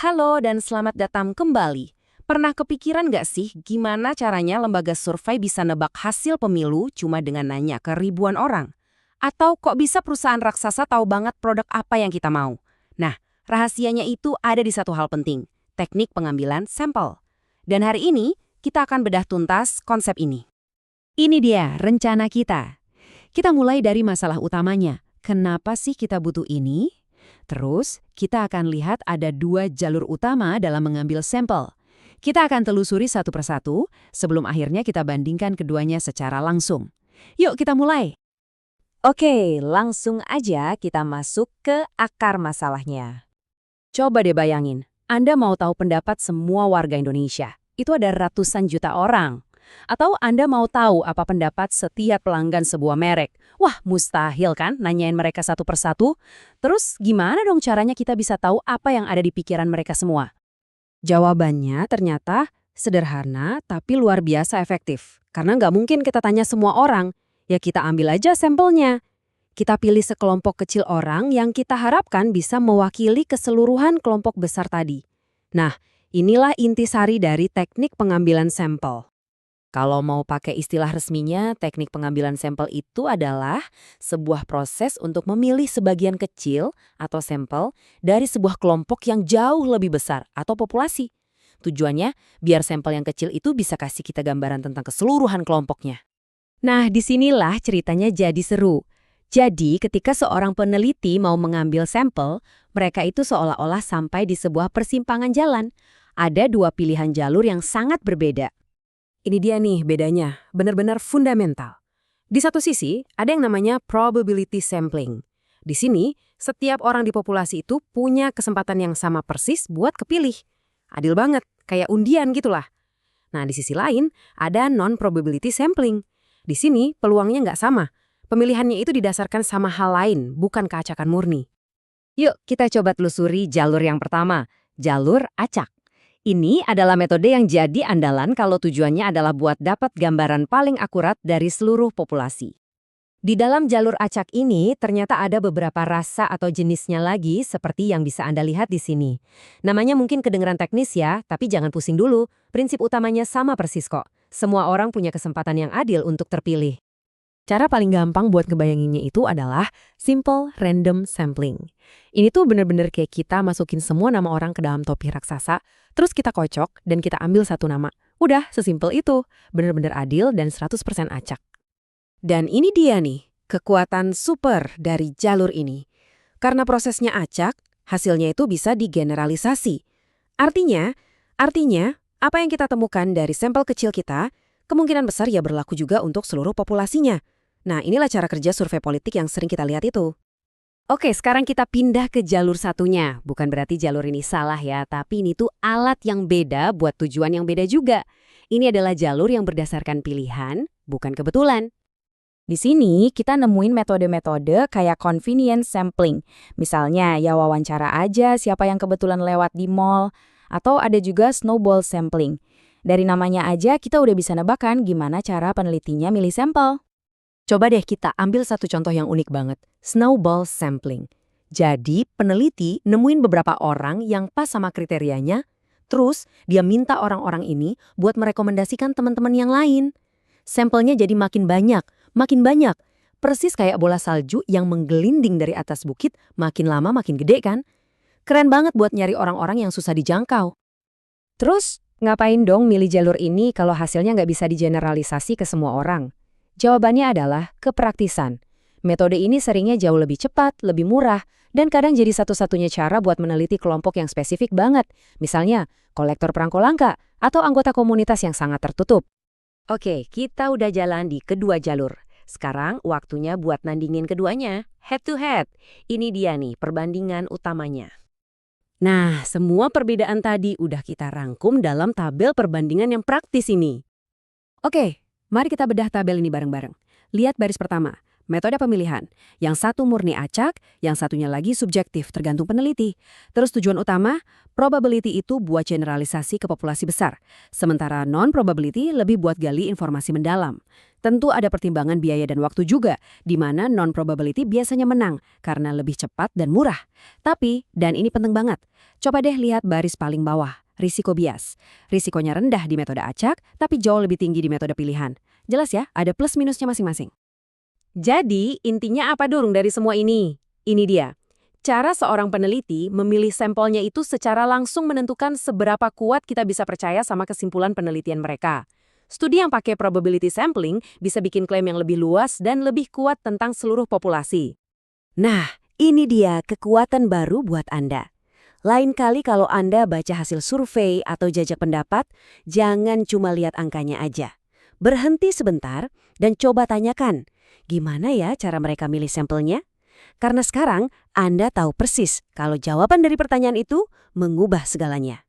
Halo dan selamat datang kembali. Pernah kepikiran nggak sih gimana caranya lembaga survei bisa nebak hasil pemilu cuma dengan nanya ke ribuan orang? Atau kok bisa perusahaan raksasa tahu banget produk apa yang kita mau? Nah, rahasianya itu ada di satu hal penting, teknik pengambilan sampel. Dan hari ini, kita akan bedah tuntas konsep ini. Ini dia rencana kita. Kita mulai dari masalah utamanya. Kenapa sih kita butuh ini? Terus, kita akan lihat ada dua jalur utama dalam mengambil sampel. Kita akan telusuri satu persatu sebelum akhirnya kita bandingkan keduanya secara langsung. Yuk kita mulai. Oke, langsung aja kita masuk ke akar masalahnya. Coba deh bayangin, Anda mau tahu pendapat semua warga Indonesia. Itu ada ratusan juta orang. Atau Anda mau tahu apa pendapat setiap pelanggan sebuah merek. Wah, mustahil kan nanyain mereka satu persatu? Terus gimana dong caranya kita bisa tahu apa yang ada di pikiran mereka semua? Jawabannya ternyata sederhana tapi luar biasa efektif. Karena nggak mungkin kita tanya semua orang. Ya kita ambil aja sampelnya. Kita pilih sekelompok kecil orang yang kita harapkan bisa mewakili keseluruhan kelompok besar tadi. Nah, inilah intisari dari teknik pengambilan sampel. Kalau mau pakai istilah resminya, teknik pengambilan sampel itu adalah sebuah proses untuk memilih sebagian kecil atau sampel dari sebuah kelompok yang jauh lebih besar atau populasi. Tujuannya, biar sampel yang kecil itu bisa kasih kita gambaran tentang keseluruhan kelompoknya. Nah, disinilah ceritanya jadi seru. Jadi, ketika seorang peneliti mau mengambil sampel, mereka itu seolah-olah sampai di sebuah persimpangan jalan. Ada dua pilihan jalur yang sangat berbeda. Ini dia nih bedanya, benar-benar fundamental. Di satu sisi, ada yang namanya probability sampling. Di sini, setiap orang di populasi itu punya kesempatan yang sama persis buat kepilih. Adil banget, kayak undian gitulah. Nah, di sisi lain, ada non-probability sampling. Di sini, peluangnya nggak sama. Pemilihannya itu didasarkan sama hal lain, bukan keacakan murni. Yuk, kita coba telusuri jalur yang pertama, jalur acak. Ini adalah metode yang jadi andalan kalau tujuannya adalah buat dapat gambaran paling akurat dari seluruh populasi. Di dalam jalur acak ini ternyata ada beberapa rasa atau jenisnya lagi seperti yang bisa Anda lihat di sini. Namanya mungkin kedengeran teknis ya, tapi jangan pusing dulu. Prinsip utamanya sama persis kok. Semua orang punya kesempatan yang adil untuk terpilih. Cara paling gampang buat ngebayanginnya itu adalah simple random sampling. Ini tuh bener-bener kayak kita masukin semua nama orang ke dalam topi raksasa, terus kita kocok dan kita ambil satu nama. Udah, sesimpel itu. Bener-bener adil dan 100% acak. Dan ini dia nih, kekuatan super dari jalur ini. Karena prosesnya acak, hasilnya itu bisa digeneralisasi. Artinya, apa yang kita temukan dari sampel kecil kita, kemungkinan besar ya berlaku juga untuk seluruh populasinya. Nah, inilah cara kerja survei politik yang sering kita lihat itu. Oke, sekarang kita pindah ke jalur satunya. Bukan berarti jalur ini salah ya, tapi ini tuh alat yang beda buat tujuan yang beda juga. Ini adalah jalur yang berdasarkan pilihan, bukan kebetulan. Di sini kita nemuin metode-metode kayak convenience sampling. Misalnya ya wawancara aja siapa yang kebetulan lewat di mall. Atau ada juga snowball sampling. Dari namanya aja kita udah bisa nebak kan gimana cara penelitinya milih sampel. Coba deh kita ambil satu contoh yang unik banget, snowball sampling. Jadi peneliti nemuin beberapa orang yang pas sama kriterianya, terus dia minta orang-orang ini buat merekomendasikan teman-teman yang lain. Sampelnya jadi makin banyak, persis kayak bola salju yang menggelinding dari atas bukit, makin lama makin gede kan? Keren banget buat nyari orang-orang yang susah dijangkau. Terus ngapain dong milih jalur ini kalau hasilnya nggak bisa digeneralisasi ke semua orang? Jawabannya adalah kepraktisan. Metode ini seringnya jauh lebih cepat, lebih murah, dan kadang jadi satu-satunya cara buat meneliti kelompok yang spesifik banget. Misalnya, kolektor perangko langka atau anggota komunitas yang sangat tertutup. Oke, kita udah jalan di kedua jalur. Sekarang waktunya buat nandingin keduanya, head to head. Ini dia nih perbandingan utamanya. Nah, semua perbedaan tadi udah kita rangkum dalam tabel perbandingan yang praktis ini. Oke, mari kita bedah tabel ini bareng-bareng. Lihat baris pertama, metode pemilihan. Yang satu murni acak, yang satunya lagi subjektif, tergantung peneliti. Terus tujuan utama, probability itu buat generalisasi ke populasi besar. Sementara non-probability lebih buat gali informasi mendalam. Tentu ada pertimbangan biaya dan waktu juga, di mana non-probability biasanya menang karena lebih cepat dan murah. Tapi, dan ini penting banget, coba deh lihat baris paling bawah, risiko bias. Risikonya rendah di metode acak, tapi jauh lebih tinggi di metode pilihan. Jelas ya, ada plus minusnya masing-masing. Jadi, intinya apa Dung dari semua ini? Ini dia. Cara seorang peneliti memilih sampelnya itu secara langsung menentukan seberapa kuat kita bisa percaya sama kesimpulan penelitian mereka. Studi yang pakai probability sampling bisa bikin klaim yang lebih luas dan lebih kuat tentang seluruh populasi. Nah, ini dia kekuatan baru buat Anda. Lain kali kalau Anda baca hasil survei atau jajak pendapat, jangan cuma lihat angkanya aja. Berhenti sebentar dan coba tanyakan, gimana ya cara mereka milih sampelnya? Karena sekarang Anda tahu persis kalau jawaban dari pertanyaan itu mengubah segalanya.